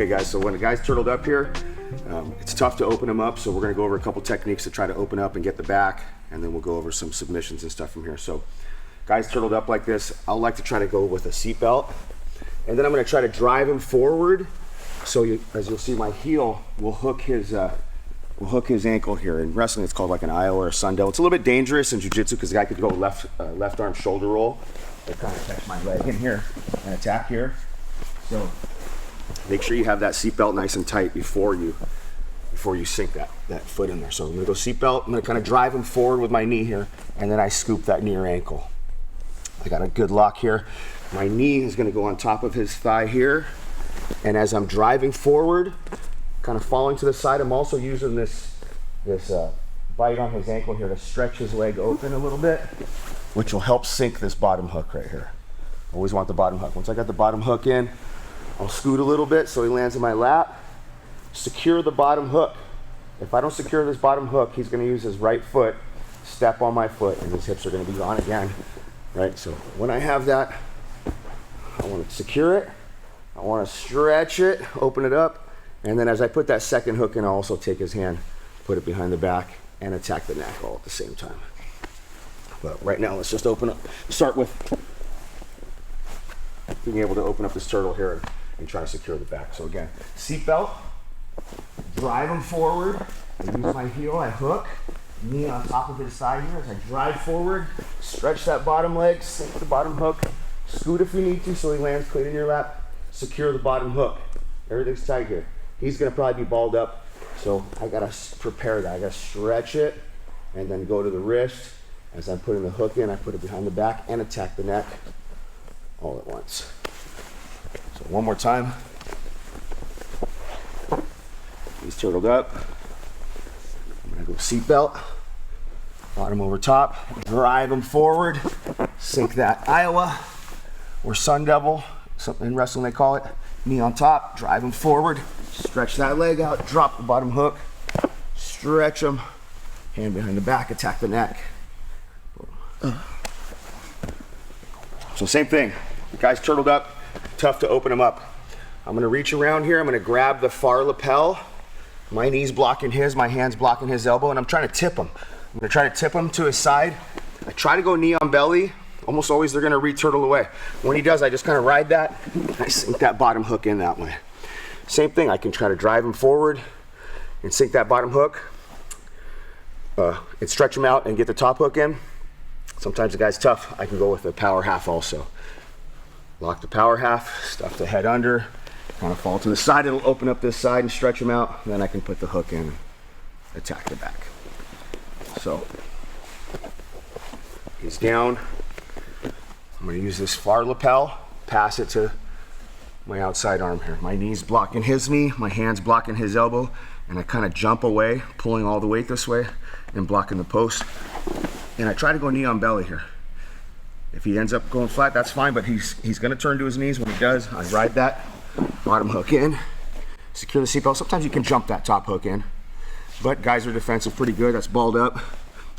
Okay guys, so when a guy's turtled up here, it's tough to open him up, so we're gonna go over a couple techniques to try to open up and get the back, and then we'll go over some submissions and stuff from here. So guys turtled up like this, I like to try to go with a seat belt, and then I'm gonna try to drive him forward, so as you'll see, my heel will hook his ankle here. In wrestling, it's called like an Iowa or a sun devil. It's a little bit dangerous in jiu-jitsu because the guy could go left arm shoulder roll. I kind of catch my leg in here and attack here. So make sure you have that seat belt nice and tight before you sink that foot in there. So I'm gonna go seat belt. I'm gonna kind of drive him forward with my knee here, and then I scoop that near ankle. I got a good lock here. My knee is gonna go on top of his thigh here, and as I'm driving forward, kind of falling to the side, I'm also using this bite on his ankle here to stretch his leg open a little bit, which will help sink this bottom hook right here. Always want the bottom hook. Once I got the bottom hook in, I'll scoot a little bit so he lands in my lap. Secure the bottom hook. If I don't secure this bottom hook, he's gonna use his right foot, step on my foot, and his hips are gonna be gone again, right? So when I have that, I wanna secure it, I wanna stretch it, open it up, and then as I put that second hook in, I'll also take his hand, put it behind the back, and attack the neck all at the same time. But right now, let's just start with being able to open up this turtle here and try to secure the back. So again, seat belt, drive him forward, I use my heel, I hook, knee on top of his thigh here as I drive forward, stretch that bottom leg, sink the bottom hook, scoot if you need to so he lands clean in your lap, secure the bottom hook. Everything's tight here. He's gonna probably be balled up, so I gotta prepare that. I gotta stretch it and then go to the wrist. As I'm putting the hook in, I put it behind the back and attack the neck all at once. So one more time. He's turtled up. I'm gonna go seat belt, bottom over top, drive him forward, sink that Iowa or sun devil, something in wrestling they call it. Knee on top, drive him forward, stretch that leg out, drop the bottom hook, stretch him, hand behind the back, attack the neck. So same thing, the guy's turtled up, tough to open him up. I'm gonna reach around here, I'm gonna grab the far lapel, my knee's blocking his, my hand's blocking his elbow, and I'm trying to tip him. I'm gonna try to tip him to his side. I try to go knee on belly, almost always they're gonna re-turtle away. When he does, I just kind of ride that, I sink that bottom hook in that way. Same thing, I can try to drive him forward and sink that bottom hook, and stretch him out and get the top hook in. Sometimes the guy's tough, I can go with a power half also. Lock the power half, stuff the head under, kind of fall to the side, it'll open up this side and stretch him out, and then I can put the hook in and attack the back. So, he's down. I'm gonna use this far lapel, pass it to my outside arm here. My knee's blocking his knee, my hand's blocking his elbow, and I kind of jump away, pulling all the weight this way and blocking the post. And I try to go knee on belly here. If he ends up going flat, that's fine, but he's gonna turn to his knees. When he does, I ride that bottom hook in, secure the seatbelt. Sometimes you can jump that top hook in, but guys are defensive pretty good. That's balled up,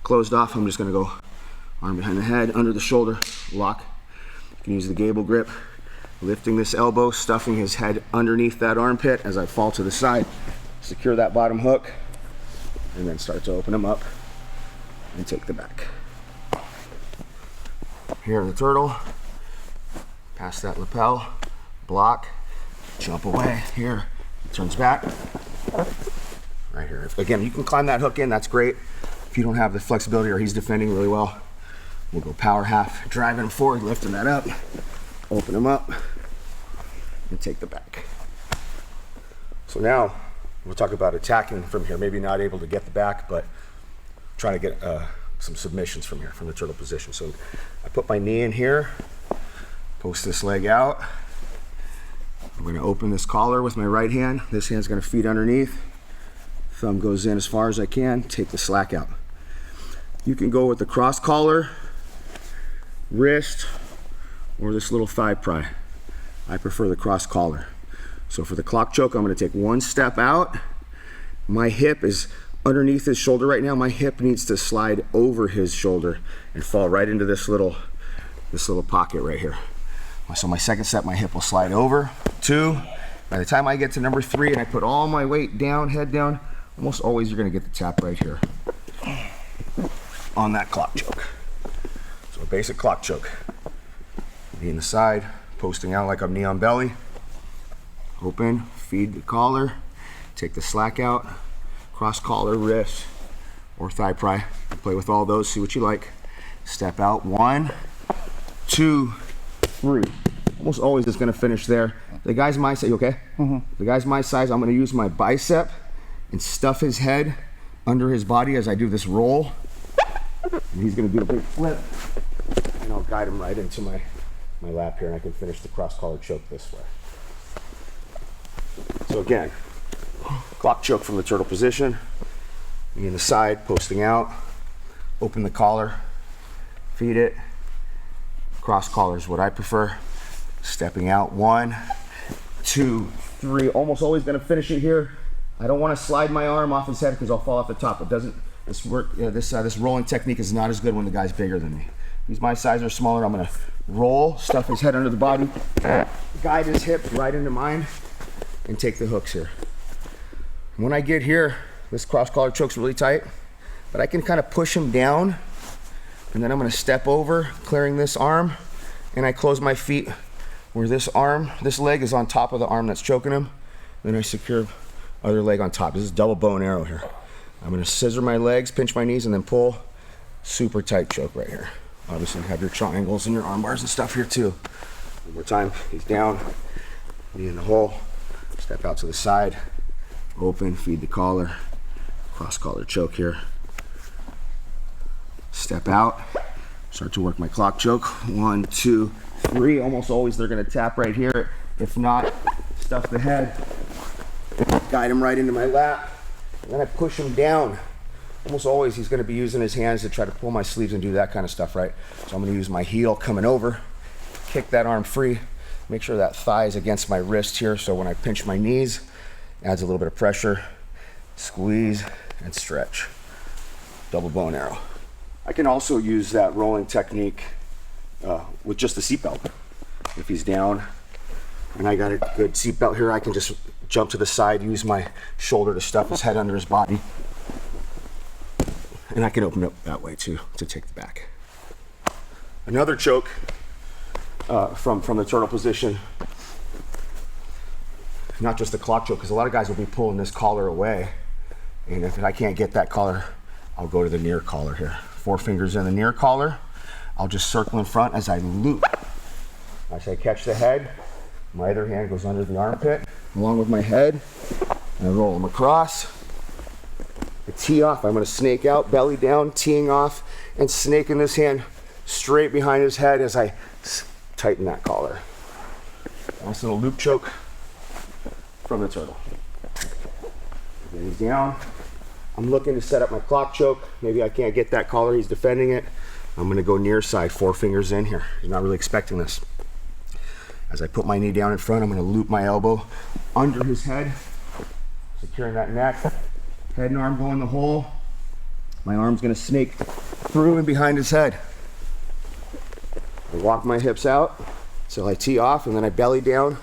closed off. I'm just gonna go arm behind the head, under the shoulder, lock. You can use the gable grip, lifting this elbow, stuffing his head underneath that armpit as I fall to the side, secure that bottom hook, and then start to open him up and take the back. Here the turtle, pass that lapel, block, jump away. Here, turns back, right here. Again, you can climb that hook in, that's great. If you don't have the flexibility or he's defending really well, we'll go power half, driving him forward, lifting that up, open him up, and take the back. So now, we'll talk about attacking from here. Maybe not able to get the back, but trying to get some submissions from here, from the turtle position. So I put my knee in here, post this leg out. I'm gonna open this collar with my right hand. This hand's gonna feed underneath. Thumb goes in as far as I can, take the slack out. You can go with the cross collar, wrist, or this little thigh pry. I prefer the cross collar. So for the clock choke, I'm gonna take one step out. My hip is underneath his shoulder right now. My hip needs to slide over his shoulder and fall right into this little pocket right here. So my second step, my hip will slide over, 2, By the time I get to number 3 and I put all my weight down, head down, almost always you're gonna get the tap right here on that clock choke. So a basic clock choke. Knee in the side, posting out like I'm knee on belly. Open, feed the collar, take the slack out, cross collar, wrist, or thigh pry. Play with all those, see what you like. Step out, 1, 2, 3. Almost always it's gonna finish there. The guy's my size, you okay? The guy's my size, I'm gonna use my bicep and stuff his head under his body as I do this roll. And he's gonna do a big flip. And I'll guide him right into my lap here, and I can finish the cross collar choke this way. So again, clock choke from the turtle position. Knee in the side, posting out. Open the collar, feed it. Cross collar is what I prefer. Stepping out, 1, 2, 3. Almost always gonna finish it here. I don't wanna slide my arm off his head because I'll fall off the top. It doesn't, this rolling technique is not as good when the guy's bigger than me. If he's my size or smaller, I'm gonna roll, stuff his head under the body, guide his hips right into mine, and take the hooks here. When I get here, this cross collar choke's really tight, but I can kind of push him down, and then I'm gonna step over, clearing this arm, and I close my feet where this leg is on top of the arm that's choking him. Then I secure other leg on top. This is double bow and arrow here. I'm gonna scissor my legs, pinch my knees, and then pull. Super tight choke right here. Obviously you have your triangles and your arm bars and stuff here too. One more time, he's down, knee in the hole, step out to the side, open, feed the collar, cross collar choke here. Step out, start to work my clock choke. 1, 2, 3. Almost always they're gonna tap right here. If not, stuff the head, guide him right into my lap, and then I push him down. Almost always he's gonna be using his hands to try to pull my sleeves and do that kind of stuff, right? So I'm gonna use my heel coming over, kick that arm free, make sure that thigh is against my wrist here, so when I pinch my knees, adds a little bit of pressure, squeeze, and stretch. Double bow and arrow. I can also use that rolling technique with just the seatbelt. If he's down and I got a good seatbelt here, I can just jump to the side, use my shoulder to stuff his head under his body. And I can open up that way too, to take the back. Another choke from the turtle position, not just the clock choke, because a lot of guys will be pulling this collar away. And if I can't get that collar, I'll go to the near collar here. 4 fingers in the near collar. I'll just circle in front as I loop. As I catch the head, my other hand goes under the armpit, along with my head, and I roll them across. I tee off, I'm gonna snake out, belly down, teeing off, and snaking this hand straight behind his head as I tighten that collar. Nice little loop choke from the turtle. Then he's down. I'm looking to set up my clock choke. Maybe I can't get that collar, he's defending it. I'm gonna go near side, 4 fingers in here. He's not really expecting this. As I put my knee down in front, I'm gonna loop my elbow under his head, securing that neck. Head and arm go in the hole. My arm's gonna snake through and behind his head. I walk my hips out till I tee off, and then I belly down,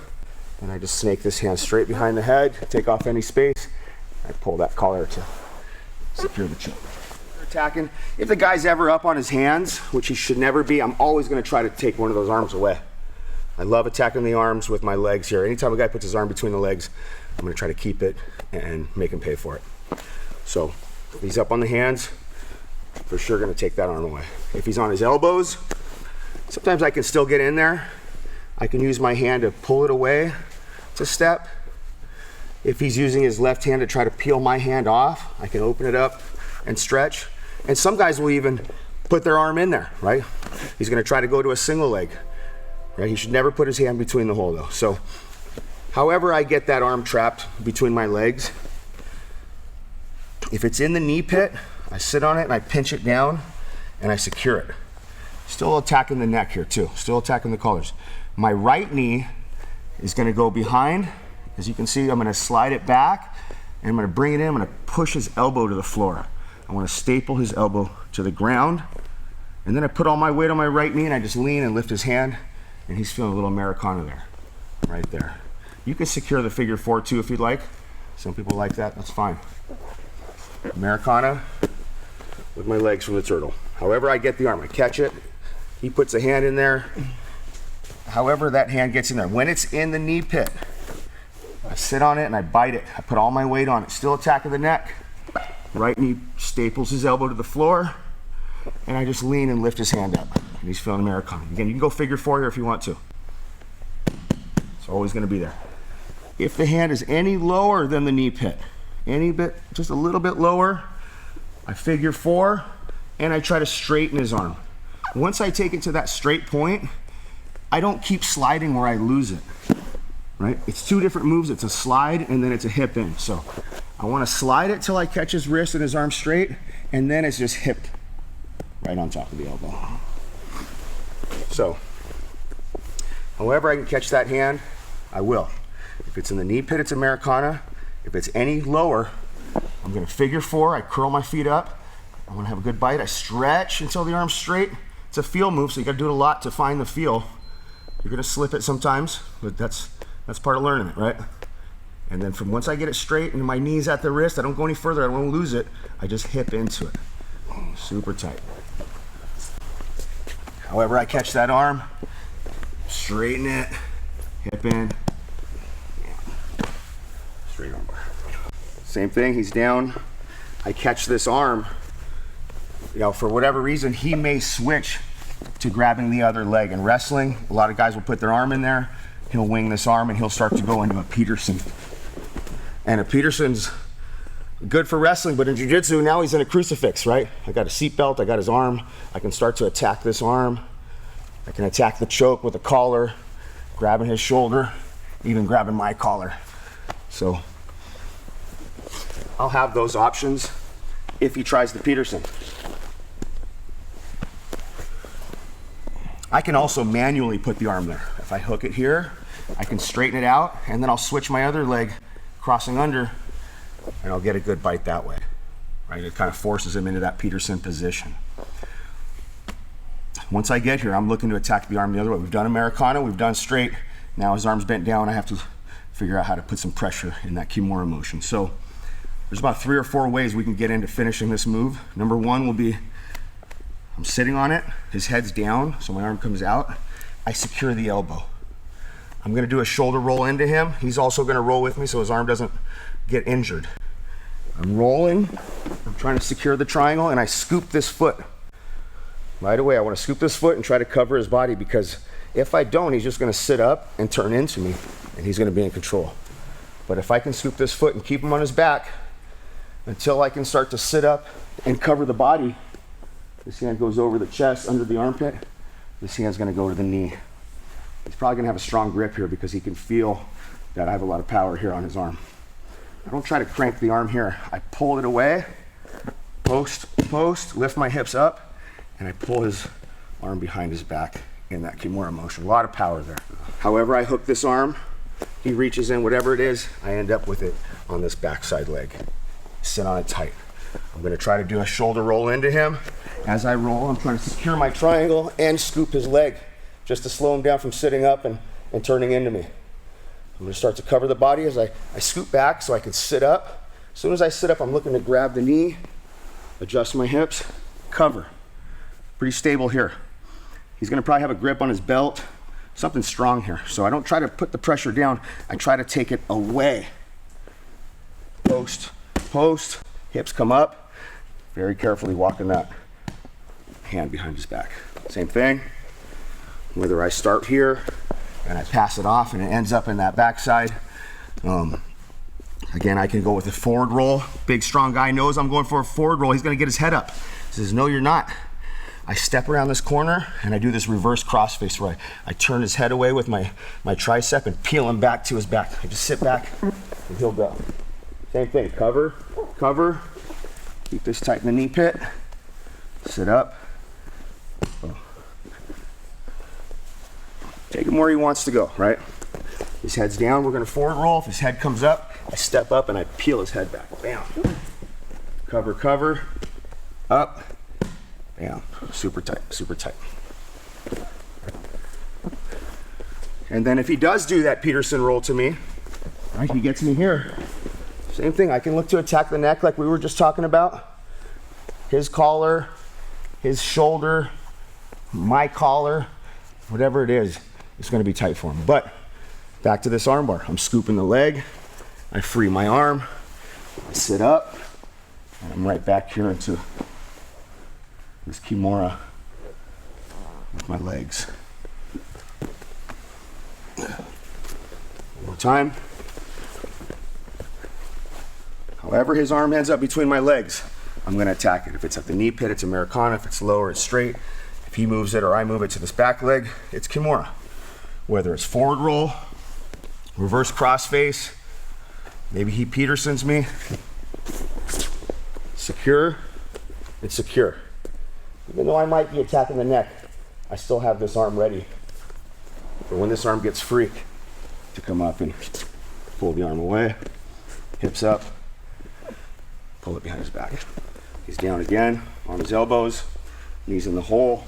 and I just snake this hand straight behind the head, take off any space. I pull that collar to secure the choke. Attacking. If the guy's ever up on his hands, which he should never be, I'm always gonna try to take one of those arms away. I love attacking the arms with my legs here. Anytime a guy puts his arm between the legs, I'm gonna try to keep it and make him pay for it. So if he's up on the hands, for sure gonna take that arm away. If he's on his elbows, sometimes I can still get in there. I can use my hand to pull it away to step. If he's using his left hand to try to peel my hand off, I can open it up and stretch. And some guys will even put their arm in there, right? He's gonna try to go to a single leg, right? He should never put his hand between the hole though. So however I get that arm trapped between my legs, if it's in the knee pit, I sit on it and I pinch it down and I secure it. Still attacking the neck here too, still attacking the collars. My right knee is gonna go behind. As you can see, I'm gonna slide it back and I'm gonna bring it in, I'm gonna push his elbow to the floor. I wanna staple his elbow to the ground, and then I put all my weight on my right knee and I just lean and lift his hand, and he's feeling a little Americana there, right there. You can secure the figure 4 too if you'd like. Some people like that, that's fine. Americana with my legs from the turtle. However I get the arm, I catch it. He puts a hand in there. However that hand gets in there. When it's in the knee pit, I sit on it and I bite it. I put all my weight on it. Still attacking the neck. Right knee staples his elbow to the floor. And I just lean and lift his hand up. And he's feeling Americana. Again, you can go figure 4 here if you want to. It's always going to be there. If the hand is any lower than the knee pit, any bit, just a little bit lower, I figure 4 and I try to straighten his arm. Once I take it to that straight point, I don't keep sliding where I lose it, right? It's 2 different moves. It's a slide and then it's a hip in. So I want to slide it till I catch his wrist and his arm straight, and then it's just hip right on top of the elbow. So however I can catch that hand, I will. If it's in the knee pit, it's Americana. If it's any lower, I'm gonna figure 4, I curl my feet up, I wanna have a good bite, I stretch until the arm's straight. It's a feel move, so you gotta do it a lot to find the feel. You're gonna slip it sometimes, but that's part of learning it, right? And then from once I get it straight and my knee's at the wrist, I don't go any further, I don't wanna lose it, I just hip into it. Super tight. However I catch that arm, straighten it, hip in, straight arm bar. Same thing, he's down. I catch this arm. You know, for whatever reason, he may switch to grabbing the other leg. In wrestling, a lot of guys will put their arm in there, he'll wing this arm and he'll start to go into a Peterson. And a Peterson's good for wrestling, but in Jiu-Jitsu, now he's in a crucifix, right? I got a seatbelt, I got his arm. I can start to attack this arm. I can attack the choke with a collar, grabbing his shoulder, even grabbing my collar. So I'll have those options if he tries the Peterson. I can also manually put the arm there. If I hook it here, I can straighten it out, and then I'll switch my other leg crossing under, and I'll get a good bite that way, right? It kind of forces him into that Peterson position. Once I get here, I'm looking to attack the arm the other way. We've done Americana, we've done straight. Now his arm's bent down, I have to figure out how to put some pressure in that Kimura motion. So there's about 3 or 4 ways we can get into finishing this move. Number 1 will be, I'm sitting on it, his head's down, so my arm comes out. I secure the elbow. I'm gonna do a shoulder roll into him. He's also gonna roll with me so his arm doesn't get injured. I'm rolling, I'm trying to secure the triangle, and I scoop this foot. Right away, I wanna scoop this foot and try to cover his body, because if I don't, he's just gonna sit up and turn into me, and he's gonna be in control. But if I can scoop this foot and keep him on his back until I can start to sit up and cover the body, this hand goes over the chest, under the armpit, this hand's gonna go to the knee. He's probably gonna have a strong grip here because he can feel that I have a lot of power here on his arm. I don't try to crank the arm here. I pull it away, post, lift my hips up, and I pull his arm behind his back in that Kimura motion. A lot of power there. However I hook this arm, he reaches in, whatever it is, I end up with it on this backside leg. Sit on it tight. I'm gonna try to do a shoulder roll into him. As I roll, I'm trying to secure my triangle and scoop his leg, just to slow him down from sitting up and turning into me. I'm gonna start to cover the body as I scoot back so I can sit up. As soon as I sit up, I'm looking to grab the knee, adjust my hips, cover. Pretty stable here. He's gonna probably have a grip on his belt, something strong here. So I don't try to put the pressure down, I try to take it away. Post, hips come up, very carefully walking that hand behind his back. Same thing, whether I start here and I pass it off and it ends up in that backside. Again, I can go with a forward roll. Big strong guy knows I'm going for a forward roll. He's gonna get his head up. He says, no, you're not. I step around this corner and I do this reverse crossface where I turn his head away with my tricep and peel him back to his back. I just sit back and he'll go. Same thing, cover, keep this tight in the knee pit, sit up. Take him where he wants to go, right? His head's down, we're gonna forward roll. If his head comes up, I step up and I peel his head back, bam. Cover, up, bam, super tight. And then if he does do that Peterson roll to me, He gets me here. Same thing, I can look to attack the neck like we were just talking about. His collar, his shoulder, my collar, whatever it is, it's gonna be tight for him. But back to this arm bar. I'm scooping the leg, I free my arm, I sit up, and I'm right back here into this Kimura with my legs. One more time. However his arm ends up between my legs, I'm gonna attack it. If it's at the knee pit, it's Americana. If it's lower, it's straight. If he moves it or I move it to this back leg, it's Kimura. Whether it's forward roll, reverse crossface, maybe he Petersons me. Secure, it's secure. Even though I might be attacking the neck, I still have this arm ready for when this arm gets free to come up and pull the arm away, hips up, pull it behind his back. He's down again on his elbows, knees in the hole.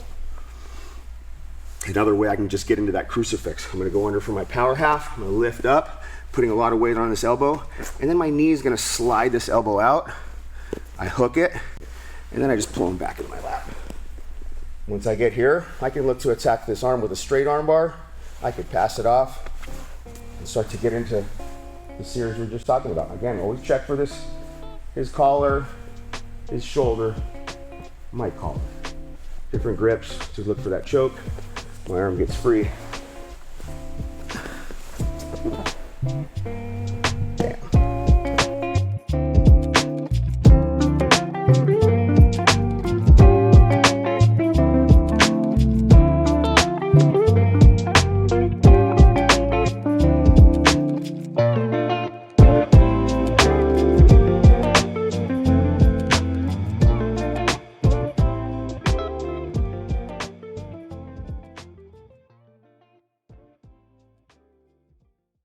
Another way I can just get into that crucifix. I'm gonna go under for my power half. I'm gonna lift up, putting a lot of weight on this elbow, and then my knee is gonna slide this elbow out. I hook it, and then I just pull him back into my lap. Once I get here, I can look to attack this arm with a straight arm bar. I could pass it off and start to get into the series we were just talking about. Again, always check for this, his collar, his shoulder, my collar. Different grips, just look for that choke. My arm gets free,